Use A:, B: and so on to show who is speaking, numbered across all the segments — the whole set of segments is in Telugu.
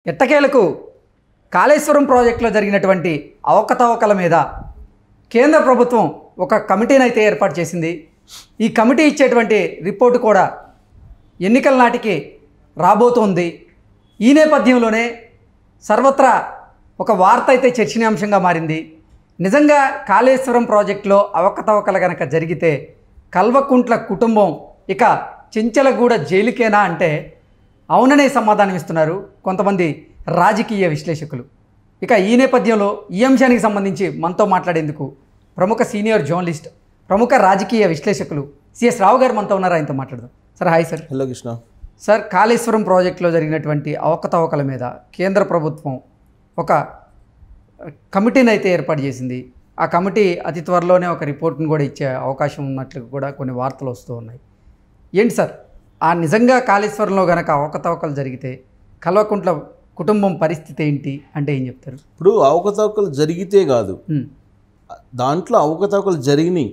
A: ఎట్టకేలకు కాళేశ్వరం ప్రాజెక్టులో జరిగినటువంటి అవకతవకల మీద కేంద్ర ప్రభుత్వం ఒక కమిటీని అయితే ఏర్పాటు చేసింది. ఈ కమిటీ ఇచ్చేటువంటి రిపోర్టు కూడా ఎన్నికల నాటికి రాబోతోంది. ఈ నేపథ్యంలోనే సర్వత్రా ఒక వార్త అయితే చర్చనీయాంశంగా మారింది. నిజంగా కాళేశ్వరం ప్రాజెక్టులో అవకతవకలు గనక జరిగితే కల్వకుంట్ల కుటుంబం ఇక చెంచలగూడ జైలుకేనా అంటే అవుననే సమాధానం ఇస్తున్నారు కొంతమంది రాజకీయ విశ్లేషకులు. ఇక ఈ నేపథ్యంలో ఈ అంశానికి సంబంధించి మనతో మాట్లాడేందుకు ప్రముఖ సీనియర్ జర్నలిస్ట్, ప్రముఖ రాజకీయ విశ్లేషకులు సిఎస్ రావు గారు మనతో ఉన్నారు. ఆయనతో మాట్లాడదాం. Sir hi sir.
B: Hello Krishna.
A: Sir, Kaleshwaram ప్రాజెక్టులో జరిగినటువంటి అవకతవకల మీద కేంద్ర ప్రభుత్వం ఒక కమిటీని అయితే ఏర్పాటు చేసింది. ఆ కమిటీ అతి త్వరలోనే ఒక రిపోర్ట్ని కూడా ఇచ్చే అవకాశం ఉన్నట్లు కూడా కొన్ని వార్తలు వస్తూ ఉన్నాయి. ఏంటి సార్, ఆ నిజంగా కాళేశ్వరంలో గనక అవకతవకలు జరిగితే కల్వకుంట్ల కుటుంబం పరిస్థితి ఏంటి అంటే ఏం చెప్తారు?
B: ఇప్పుడు అవకతవకలు జరిగితే కాదు, దాంట్లో అవకతవకలు జరిగినాయి,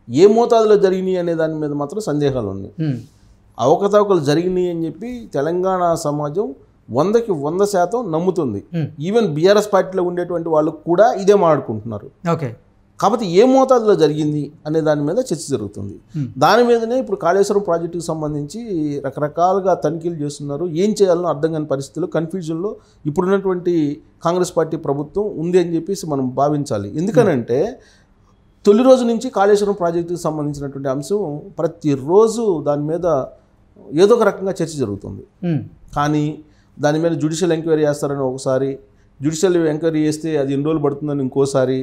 B: ఏ మోతాదులో జరిగినాయి అనే దాని మీద మాత్రం సందేహాలు ఉన్నాయి. అవకతవకలు జరిగినాయి అని చెప్పి తెలంగాణ సమాజం 100% నమ్ముతుంది. ఈవెన్ బీఆర్ఎస్ పార్టీలో ఉండేటువంటి వాళ్ళు కూడా ఇదే మాట్లాడుకుంటున్నారు.
A: ఓకే,
B: కాబట్టి ఏ మోతాదులో జరిగింది అనే దాని మీద చర్చ జరుగుతుంది. దాని మీదనే ఇప్పుడు కాళేశ్వరం ప్రాజెక్టుకి సంబంధించి రకరకాలుగా తనిఖీలు చేస్తున్నారు. ఏం చేయాలనో అర్థం కాని పరిస్థితుల్లో, కన్ఫ్యూజన్లో ఇప్పుడున్నటువంటి కాంగ్రెస్ పార్టీ ప్రభుత్వం ఉంది అని చెప్పేసి మనం భావించాలి. ఎందుకనంటే తొలి రోజు నుంచి కాళేశ్వరం ప్రాజెక్టుకి సంబంధించినటువంటి అంశం ప్రతిరోజు దాని మీద ఏదో ఒక రకంగా చర్చ జరుగుతుంది. కానీ దాని మీద జ్యుడిషియల్ ఎంక్వైరీ చేస్తారని ఒకసారి, జ్యుడిషియల్ ఎంక్వైరీ చేస్తే అది ఎన్ని రోజులు పడుతుందని ఇంకోసారి,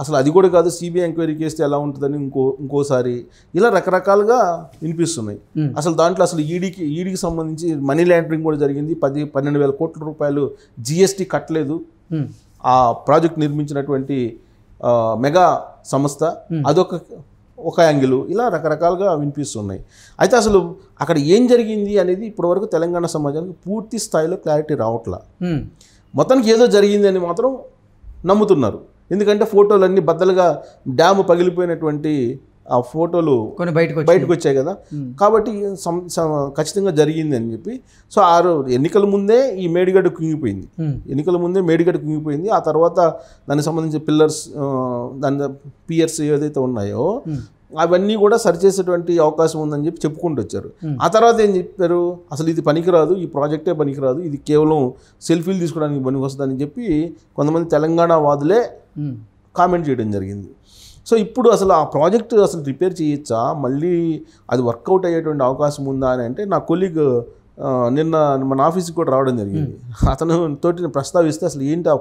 B: అసలు అది కూడా కాదు సిబిఐ ఎంక్వైరీకి చేస్తే ఎలా ఉంటుందని ఇంకోసారి, ఇలా రకరకాలుగా వినిపిస్తున్నాయి. అసలు దాంట్లో అసలు ఈడీకి సంబంధించి మనీ లాండరింగ్ కూడా జరిగింది. 12,000 కోట్ల రూపాయలు జిఎస్టీ కట్టలేదు ఆ ప్రాజెక్ట్ నిర్మించినటువంటి మెగా సంస్థ, ఒక యాంగిల్, ఇలా రకరకాలుగా వినిపిస్తున్నాయి. అయితే అసలు అక్కడ ఏం జరిగింది అనేది ఇప్పటివరకు తెలంగాణ సమాజానికి పూర్తి స్థాయిలో క్లారిటీ రావట్లా. మొత్తానికి ఏదో జరిగింది అని మాత్రం నమ్ముతున్నారు. ఎందుకంటే ఫోటోలన్నీ బద్దలుగా డ్యాము పగిలిపోయినటువంటి ఆ ఫోటోలు
A: కొన్ని బయటకు
B: వచ్చాయి కదా, కాబట్టి ఖచ్చితంగా జరిగింది అని చెప్పి. సో ఎన్నికల ముందే ఈ మేడిగడ్డ కుంగిపోయింది. ఆ తర్వాత దానికి సంబంధించిన పిల్లర్స్, దాని పియర్స్ ఏదైతే ఉన్నాయో అవన్నీ కూడా సరిచేసేటువంటి అవకాశం ఉందని చెప్పి చెప్పుకుంటూ వచ్చారు. ఆ తర్వాత ఏం చెప్పారు, అసలు ఇది పనికిరాదు, ఈ ప్రాజెక్టే పనికిరాదు, ఇది కేవలం సెల్ఫీలు తీసుకోవడానికి పనికి వస్తుందని చెప్పి కొంతమంది తెలంగాణ వాదులే కామెంట్ చేయడం జరిగింది. సో ఇప్పుడు అసలు ఆ ప్రాజెక్ట్ అసలు రిపేర్ చేయొచ్చా, మళ్ళీ అది వర్కౌట్ అయ్యేటువంటి అవకాశం ఉందా అని అంటే, నా కొలీగ్ నిన్న మన ఆఫీస్కి కూడా రావడం జరిగింది. అతను తోటి ప్రస్తావిస్తే అసలు ఏంటి ఆ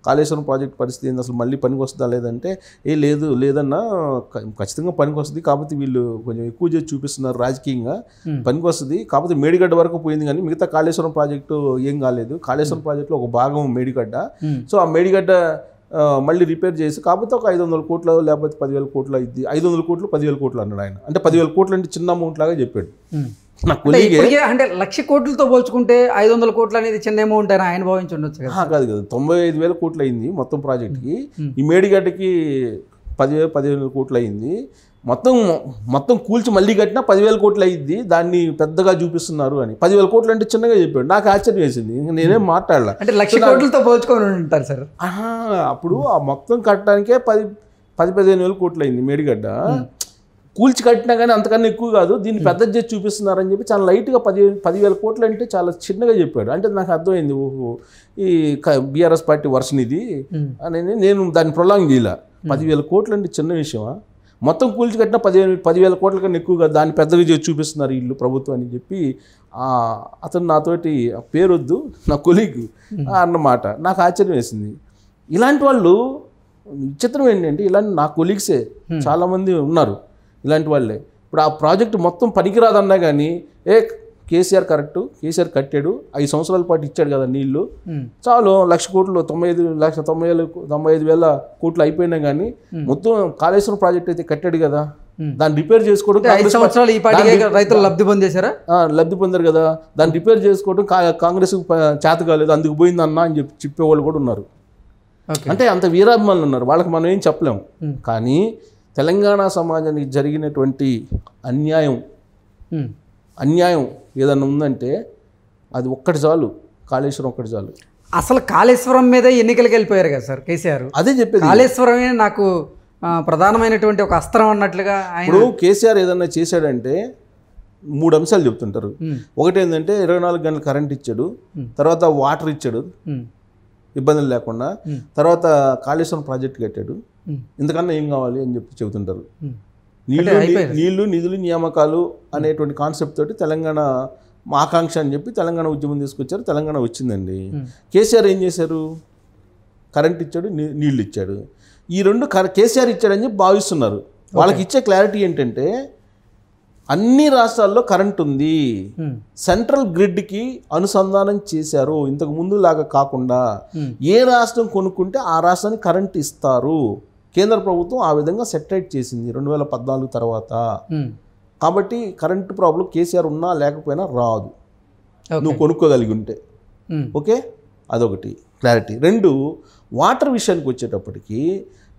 B: కాళేశ్వరం ప్రాజెక్ట్ పరిస్థితి ఏంటి, అసలు మళ్ళీ పనికి వస్తుందా లేదంటే, లేదన్నా ఖచ్చితంగా పనికి వస్తుంది, కాకపోతే వీళ్ళు కొంచెం ఎక్కువ చేసి చూపిస్తున్నారు రాజకీయంగా, పనికి వస్తుంది, కాకపోతే మేడిగడ్డ వరకు పోయింది కానీ మిగతా కాళేశ్వరం ప్రాజెక్టు ఏం కాలేదు. కాళేశ్వరం ప్రాజెక్టులో ఒక భాగం మేడిగడ్డ. సో ఆ మేడిగడ్డ మళ్ళీ రిపేర్ చేసి కాకపోతే ఒక 500 కోట్లు లేకపోతే 10,000 కోట్లు అయింది. 500 కోట్లు 10,000 కోట్లు అన్నాడు ఆయన. అంటే 10,000 కోట్లు అంటే చిన్న అమౌంట్ లాగా చెప్పాడు.
A: అంటే 1,00,000 కోట్లతో పోల్చుకుంటే 500 కోట్లు అనేది చిన్న అమౌంట్ అని ఆయన భావించి ఉండొచ్చు కదా.
B: కాదు 95,000 కోట్లు అయింది మొత్తం ప్రాజెక్ట్కి. ఈ మేడిగడ్డకి 15,000 కోట్లు అయింది. మొత్తం కూల్చి మళ్ళీ కట్టినా 10,000 కోట్లు అయ్యింది. దాన్ని పెద్దగా చూపిస్తున్నారు అని. 10,000 కోట్లు అంటే చిన్నగా చెప్పాడు. నాకు ఆశ్చర్యం వేసింది. నేనేం మాట్లాడలే.
A: అంటే 1,00,000 కోట్లతో పోల్చుకొని ఉంటారు సార్.
B: అప్పుడు ఆ మొత్తం కట్టడానికే 15,000 కోట్లు అయింది మేడిగడ్డ. కూల్చి కట్టినా కానీ అంతకన్నా ఎక్కువ కాదు, దీన్ని పెద్ద చేసి చూపిస్తున్నారని చెప్పి చాలా లైట్గా 10,000 కోట్లు అంటే చాలా చిన్నగా చెప్పాడు. అంటే నాకు అర్థమైంది, ఓహో ఈ బీఆర్ఎస్ పార్టీ వర్షన్ ఇది అని. నేను దాన్ని ప్రొలాంగ్ చేయలే. 10,000 కోట్లు అంటే చిన్న విషయమా, మొత్తం కూల్చి కట్టిన 10,000 కోట్ల కన్నా ఎక్కువగా దాన్ని పెద్దగా చేసి చూపిస్తున్నారు వీళ్ళు ప్రభుత్వం అని చెప్పి అతను నాతోటి పేరొద్దు, నా కొలీగ్ అన్నమాట. నాకు ఆశ్చర్యం వేసింది. ఇలాంటి వాళ్ళు విచిత్రం ఏంటంటే, ఇలాంటి నా కొలీగ్సే చాలామంది ఉన్నారు ఇలాంటి వాళ్ళే. ఇప్పుడు ఆ ప్రాజెక్టు మొత్తం పనికిరాదన్నా కానీ, కేసీఆర్ కేసీఆర్ కట్టాడు, 5 సంవత్సరాల పాటు ఇచ్చాడు కదా నీళ్లు, చాలు 1,00,000 కోట్లు 95,000 కోట్లు అయిపోయినా కానీ మొత్తం కాళేశ్వరం ప్రాజెక్ట్ అయితే కట్టాడు కదా, దాన్ని రిపేర్ చేసుకోవడం
A: 5 సంవత్సరాలు ఈ పార్టీ రైతులు లబ్ధి పొందారు
B: కదా, దాన్ని రిపేర్ చేసుకోవడం కాంగ్రెస్ చేత కాలేదు, అందుకు పోయిందన్నా అని చెప్పేవాళ్ళు కూడా ఉన్నారు. అంటే అంత వీరాభిమానులు ఉన్నారు. వాళ్ళకి మనం ఏం చెప్పలేము. కానీ తెలంగాణ సమాజానికి జరిగినటువంటి అన్యాయం ఏదన్నా ఉందంటే అది ఒక్కటి చాలు కాళేశ్వరం ఒకటి చాలు.
A: అసలు కాళేశ్వరం మీదే ఎన్నికలకు వెళ్ళిపోయారు కదా సార్ కేసీఆర్.
B: అదే చెప్పేది,
A: కాళేశ్వరమే నాకు ప్రధానమైనటువంటి ఒక అస్త్రం అన్నట్లుగా
B: ఇప్పుడు కేసీఆర్ ఏదన్నా చేశాడంటే 3 అంశాలు చెప్తుంటారు. ఒకటి ఏంటంటే 24 గంటలు కరెంట్ ఇచ్చాడు, తర్వాత వాటర్ ఇచ్చాడు ఇబ్బందులు లేకుండా, తర్వాత కాళేశ్వరం ప్రాజెక్ట్ కట్టాడు, ఇంతకన్నా ఏం కావాలి అని చెప్పి చెబుతుంటారు. నీళ్లు నిధులు నియామకాలు అనేటువంటి కాన్సెప్ట్ తోటి తెలంగాణ ఆకాంక్ష అని చెప్పి తెలంగాణ ఉద్యమం తీసుకొచ్చారు. తెలంగాణ వచ్చిందండి. కేసీఆర్ ఏం చేశారు? కరెంట్ ఇచ్చాడు, నీళ్లు ఇచ్చాడు. ఈ రెండు కేసీఆర్ ఇచ్చాడని చెప్పి భావిస్తున్నారు. వాళ్ళకి ఇచ్చే క్లారిటీ ఏంటంటే అన్ని రాష్ట్రాల్లో కరెంట్ ఉంది, సెంట్రల్ గ్రిడ్కి అనుసంధానం చేశారు, ఇంతకు ముందు లాగా కాకుండా ఏ రాష్ట్రం కొనుక్కుంటే ఆ రాష్ట్రానికి కరెంట్ ఇస్తారు. కేంద్ర ప్రభుత్వం ఆ విధంగా సెటరేట్ చేసింది 2014 తర్వాత. కాబట్టి కరెంటు ప్రాబ్లం కేసీఆర్ ఉన్నా లేకపోయినా రాదు, నువ్వు కొనుక్కోగలిగి ఉంటే. ఓకే, అదొకటి క్లారిటీ. 2, వాటర్ విషయానికి వచ్చేటప్పటికి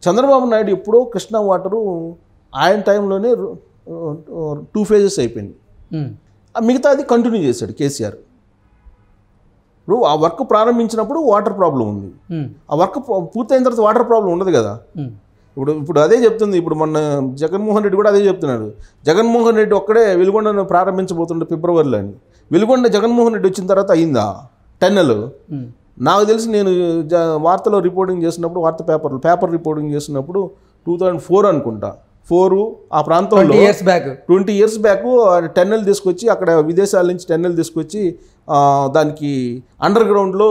B: చంద్రబాబు నాయుడు ఎప్పుడో కృష్ణా వాటరు ఆయన టైంలోనే 2 phases అయిపోయింది. మిగతాది కంటిన్యూ చేశాడు కేసీఆర్. ఇప్పుడు ఆ వర్క్ ప్రారంభించినప్పుడు వాటర్ ప్రాబ్లం ఉంది, ఆ వర్క్ పూర్తయిన తర్వాత వాటర్ ప్రాబ్లం ఉండదు కదా. ఇప్పుడు అదే చెప్తుంది. ఇప్పుడు మొన్న జగన్మోహన్ రెడ్డి కూడా అదే చెప్తున్నాడు. జగన్మోహన్ రెడ్డి ఒక్కడే వెలుగొండను ప్రారంభించబోతుండే ఫిబ్రవరిలో అని. వెలుగొండ జగన్మోహన్ రెడ్డి వచ్చిన తర్వాత అయిందా టన్నెల్? నాకు తెలిసి నేను వార్తలో రిపోర్టింగ్ చేసినప్పుడు, పేపర్ రిపోర్టింగ్ చేసినప్పుడు 2004 అనుకుంటా, 4 ఆ ప్రాంతంలో 20 years బ్యాక్ టన్నెల్ తీసుకొచ్చి అక్కడ విదేశాల నుంచి టన్నెల్ తీసుకొచ్చి దానికి అండర్ గ్రౌండ్లో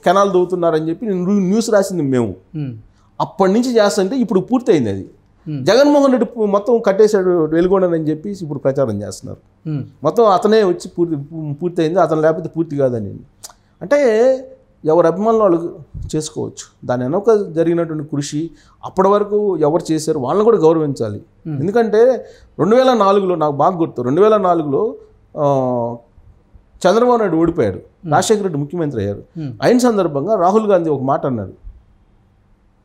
B: కెనాల్ దవ్వుతున్నారని చెప్పి న్యూస్ రాసింది మేము. అప్పటి నుంచి చేస్తుంటే ఇప్పుడు పూర్తయింది అది. జగన్మోహన్ రెడ్డి మొత్తం కట్టేశాడు వెలుగొండని చెప్పి ఇప్పుడు ప్రచారం చేస్తున్నారు. మొత్తం అతనే వచ్చి పూర్తయింది, అతను లేకపోతే పూర్తి కాదని. అంటే ఎవరి అభిమానులు వాళ్ళు చేసుకోవచ్చు. దాని వెనక జరిగినటువంటి కృషి అప్పటి వరకు ఎవరు చేశారు వాళ్ళని కూడా గౌరవించాలి. ఎందుకంటే 2004లో నాకు బాగా గుర్తు, 2004లో చంద్రబాబు నాయుడు ఓడిపోయాడు, రాజశేఖర రెడ్డి ముఖ్యమంత్రి అయ్యారు. అయిన సందర్భంగా రాహుల్ గాంధీ ఒక మాట అన్నాడు.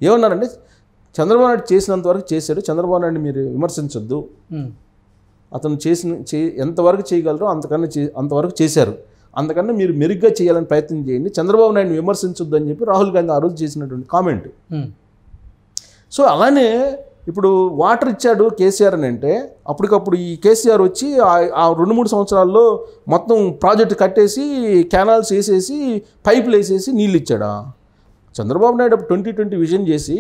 B: ఏమన్నారంటే చంద్రబాబు నాయుడు చేసినంత వరకు చేశాడు, చంద్రబాబు నాయుడు మీరు విమర్శించొద్దు, అతను ఎంతవరకు చేయగలరో అంతవరకు చేశారు, అందుకన్నా మీరు మెరుగ్గా చేయాలని ప్రయత్నం చేయండి, చంద్రబాబు నాయుడు విమర్శించొద్దు అని చెప్పి రాహుల్ గాంధీ ఆ రోజు చేసినటువంటి కామెంట్. సో అలానే ఇప్పుడు వాటర్ ఇచ్చాడు కేసీఆర్ అని అంటే అప్పటికప్పుడు ఈ కేసీఆర్ వచ్చి ఆ 2-3 సంవత్సరాల్లో మొత్తం ప్రాజెక్టు కట్టేసి కెనాల్స్ వేసేసి పైపులు వేసేసి నీళ్ళు ఇచ్చాడా? చంద్రబాబు నాయుడు 2020 విజన్ చేసి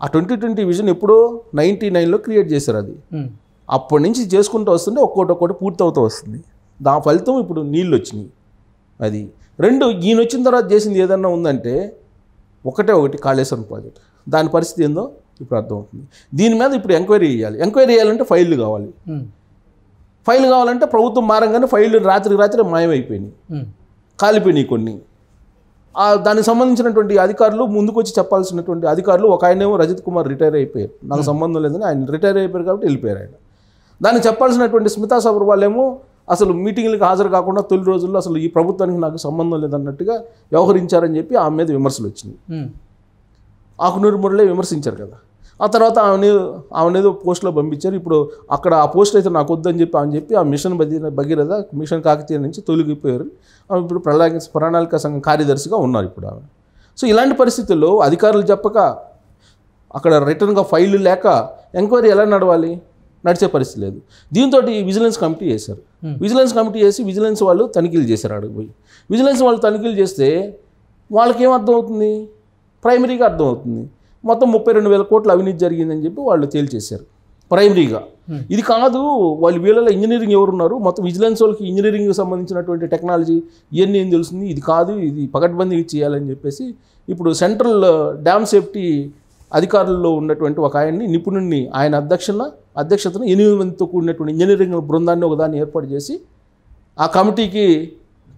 B: ఆ 2020 విజన్ ఎప్పుడో 99లో క్రియేట్ చేశారు. అది అప్పటి నుంచి చేసుకుంటూ వస్తుంటే ఒక్కొక్కటి పూర్తవుతూ వస్తుంది. దాని ఫలితం ఇప్పుడు నీళ్ళు వచ్చినాయి. అది 2 ఈయన వచ్చిన తర్వాత చేసింది ఏదన్నా ఉందంటే ఒకటి కాళేశ్వరం ప్రాజెక్ట్. దాని పరిస్థితి ఏందో ఇప్పుడు అర్థమవుతుంది. దీని మీద ఇప్పుడు ఎంక్వైరీ చేయాలి. ఎంక్వైరీ చేయాలంటే ఫైళ్ళు కావాలి. ఫైల్ కావాలంటే ప్రభుత్వం మారంగానే ఫైళ్ళు రాత్రి మాయమైపోయినాయి, కాలిపోయినాయి కొన్ని. దానికి సంబంధించినటువంటి అధికారులు ముందుకు వచ్చి చెప్పాల్సినటువంటి అధికారులు, ఒక ఆయనేమో రజత్ కుమార్ రిటైర్ అయిపోయారు, నాకు సంబంధం లేదని ఆయన రిటైర్ అయిపోయారు కాబట్టి వెళ్ళిపోయారు ఆయన. దానికి చెప్పాల్సినటువంటి స్మితా సబర్వాల్ ఏమో అసలు మీటింగ్లకు హాజరు కాకుండా తొలి రోజుల్లో అసలు ఈ ప్రభుత్వానికి నాకు సంబంధం లేదన్నట్టుగా వ్యవహరించారని చెప్పి ఆమె మీద విమర్శలు వచ్చినాయి. ఆకునూరు మురళి విమర్శించారు కదా. ఆ తర్వాత ఆమెనేదో పోస్ట్లో పంపించారు. ఇప్పుడు అక్కడ ఆ పోస్ట్ అయితే నాకు వద్దని చెప్పి ఆ మిషన్ భగీరథ, మిషన్ కాకతీయ నుంచి తొలగిపోయారు. ఆమె ఇప్పుడు ప్రణాళిక సంఘం కార్యదర్శిగా ఉన్నారు ఇప్పుడు ఆమె. సో ఇలాంటి పరిస్థితుల్లో అధికారులు చెప్పక, అక్కడ రిటర్న్గా ఫైళ్ళు లేక ఎంక్వైరీ ఎలా నడవాలి? నడిచే పరిస్థితి లేదు. దీంతో విజిలెన్స్ కమిటీ చేశారు. విజిలెన్స్ కమిటీ చేసి విజిలెన్స్ వాళ్ళు తనిఖీలు చేశారు. అడుగుపోయి విజిలెన్స్ వాళ్ళు తనిఖీలు చేస్తే వాళ్ళకేం అర్థమవుతుంది? ప్రైమరీగా అర్థమవుతుంది మొత్తం 32,000 కోట్ల అవినీతి జరిగిందని చెప్పి వాళ్ళు తేల్చేశారు ప్రైమరీగా. ఇది కాదు, వీళ్ళలో ఇంజనీరింగ్ ఎవరున్నారు, మొత్తం విజిలెన్స్ వాళ్ళకి ఇంజనీరింగ్కి సంబంధించినటువంటి టెక్నాలజీ ఇవన్నీ ఏం తెలుస్తుంది, ఇది కాదు, ఇది పకడ్బందీగా చేయాలని చెప్పేసి ఇప్పుడు సెంట్రల్ డ్యామ్ సేఫ్టీ అధికారుల్లో ఉన్నటువంటి ఒక ఆయన్ని నిపుణుడిని ఆయన అధ్యక్షతను 8 మందితో కూడినటువంటి ఇంజనీరింగ్ బృందాన్ని ఒకదాన్ని ఏర్పాటు చేసి ఆ కమిటీకి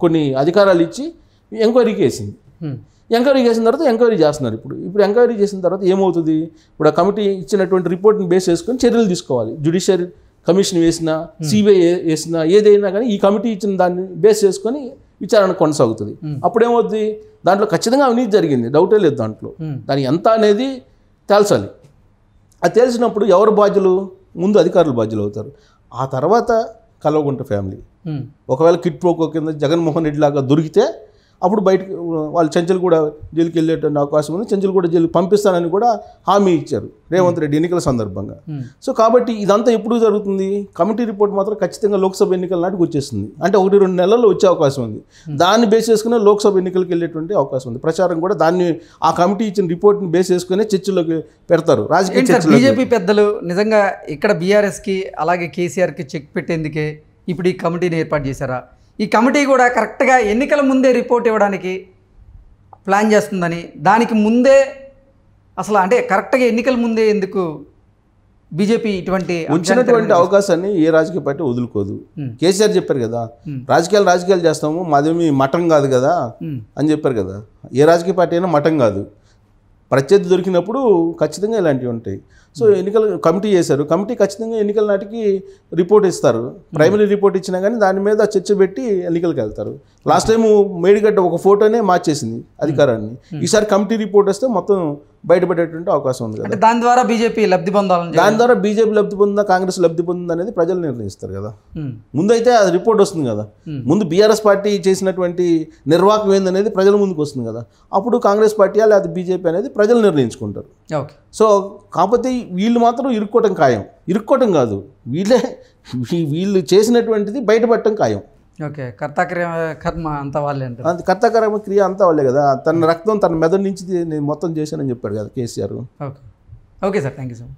B: కొన్ని అధికారాలు ఇచ్చి ఎంక్వైరీకి వేసింది. ఎంక్వైరీ చేసిన తర్వాత ఎంక్వైరీ చేస్తున్నారు. ఇప్పుడు ఎంక్వైరీ చేసిన తర్వాత ఏమవుతుంది? ఇప్పుడు ఆ కమిటీ ఇచ్చినటువంటి రిపోర్ట్ని బేస్ చేసుకొని చర్యలు తీసుకోవాలి. జ్యుడిషియరీ కమిషన్ వేసినా, సిబిఐ వేసినా, ఏదైనా కానీ ఈ కమిటీ ఇచ్చిన దాన్ని బేస్ చేసుకొని విచారణ కొనసాగుతుంది. అప్పుడేమవుతుంది? దాంట్లో ఖచ్చితంగా అవినీతి జరిగింది, డౌటే లేదు దాంట్లో. దాని ఎంత అనేది తేల్చాలి. అది తెలిసినప్పుడు ఎవరు బాధ్యులు? ముందు అధికారులు బాధ్యులు అవుతారు. ఆ తర్వాత కల్వకుంట్ల ఫ్యామిలీ ఒకవేళ కిట్ ప్రోకో కింద జగన్మోహన్ రెడ్డి లాగా దొరికితే అప్పుడు బయటకు వాళ్ళు చెంచల్గూడ జైలుకి వెళ్ళేటువంటి అవకాశం ఉంది, చెంచల్గూడ జైలుకి పంపిస్తానని కూడా హామీ ఇచ్చారు రేవంత్ రెడ్డి ఎన్నికల సందర్భంగా. సో కాబట్టి ఇదంతా ఎప్పుడు జరుగుతుంది, కమిటీ రిపోర్ట్ మాత్రం ఖచ్చితంగా లోక్సభ ఎన్నికల నాటికి వచ్చేస్తుంది, అంటే 1-2 నెలల్లో వచ్చే అవకాశం ఉంది. దాన్ని బేస్ చేసుకుని లోక్సభ ఎన్నికలకు వెళ్ళేటువంటి అవకాశం ఉంది. ప్రచారం కూడా దాన్ని ఆ కమిటీ ఇచ్చిన రిపోర్ట్ని బేస్ చేసుకుని చర్చలోకి పెడతారు, రాజకీయ చర్చలు.
A: బీజేపీ పెద్దలు నిజంగా ఇక్కడ బీఆర్ఎస్కి అలాగే కేసీఆర్కి చెక్ పెట్టేందుకే ఇప్పుడు ఈ కమిటీని ఏర్పాటు చేశారా? ఈ కమిటీ కూడా కరెక్ట్గా ఎన్నికల ముందే రిపోర్ట్ ఇవ్వడానికి ప్లాన్ చేస్తుందని, దానికి ముందే అసలు అంటే కరెక్ట్గా ఎన్నికల ముందే ఎందుకు బీజేపీ ఇటువంటి
B: ఉంచినటువంటి అవకాశాన్ని ఏ రాజకీయ పార్టీ వదులుకోదు. కేసీఆర్ చెప్పారు కదా, రాజకీయాలు చేస్తాము, మాదేమి మఠం కాదు కదా అని చెప్పారు కదా. ఏ రాజకీయ పార్టీ అయినా మఠం కాదు, ప్రత్యర్థి దొరికినప్పుడు ఖచ్చితంగా ఇలాంటివి ఉంటాయి. సో ఎన్నికల కమిటీ చేశారు, కమిటీ ఖచ్చితంగా ఎన్నికల నాటికి రిపోర్ట్ ఇస్తారు. ప్రైమరీ రిపోర్ట్ ఇచ్చినా కానీ దాని మీద చర్చ పెట్టి ఎన్నికలకు వెళ్తారు. లాస్ట్ టైం మేడిగడ్డ ఒక ఫోటోనే మార్చేసింది అధికారాన్ని, ఈసారి కమిటీ రిపోర్ట్ వస్తే మొత్తం బయటపడేటువంటి అవకాశం ఉంది కదా.
A: దాని ద్వారా బీజేపీ లబ్ధి పొందాలని,
B: దాని ద్వారా బీజేపీ లబ్ధి పొందిందా కాంగ్రెస్ లబ్ధి పొందిందా అనేది ప్రజలు నిర్ణయిస్తారు కదా. ముందైతే అది రిపోర్ట్ వస్తుంది కదా, ముందు బీఆర్ఎస్ పార్టీ చేసినటువంటి నిర్వాహకం ఏందనేది ప్రజల ముందుకు వస్తుంది కదా, అప్పుడు కాంగ్రెస్ పార్టీయా లేదా బీజేపీ అనేది ప్రజలు నిర్ణయించుకుంటారు. సో కాకపోతే వీళ్ళు మాత్రం ఇరుక్కోవటం కాదు, వీళ్ళు చేసినటువంటిది బయటపడటం ఖాయం.
A: ఓకే, కర్మ అంతా వాళ్ళే అంటారు.
B: అది కర్తకర్మ క్రియ అంతా వాళ్ళే కదా. తన రక్తం తన మెదడు నుంచి నేను మొత్తం చేశానని చెప్పాడు కదా KCR.
A: Okay sir, thank you sir.